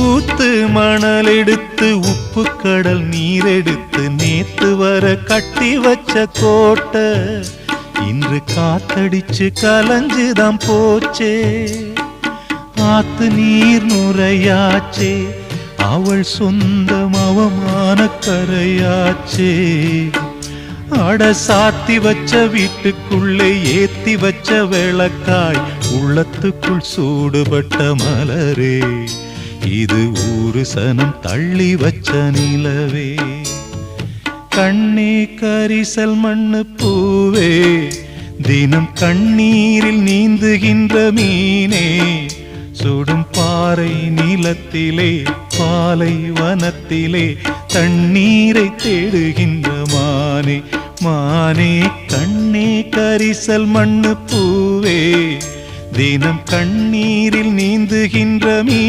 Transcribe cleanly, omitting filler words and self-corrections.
ஊத்து மணல் எடுத்து உப்பு கடல் நீர் எடுத்து நேத்து வர கட்டி வச்ச கோட்டை இன்று காத்தடிச்சு கலஞ்சுதான் போச்சே. ஆத்து நீர் நுரையாச்சே, அவள் சொந்தம் அவமான கரையாச்சே. அட சாத்தி வச்ச வீட்டுக்குள்ளே ஏத்தி வச்ச விளக்காய் உள்ளத்துக்குள் சூடுபட்ட மலரே, இது ஊரு சனம் தள்ளி வச்ச நிலவே. கண்ணே கரிசல் மண்ணு பூவே, தினம் கண்ணீரில் நீந்துகின்ற மீனே, சுடும் பாறை நிலத்திலே பாலை வனத்திலே தண்ணீரை தேடுகின்ற மானே. மானே கண்ணே கரிசல் மண்ணு பூவே, தினம் கண்ணீரில் நீந்துகின்ற மீனே.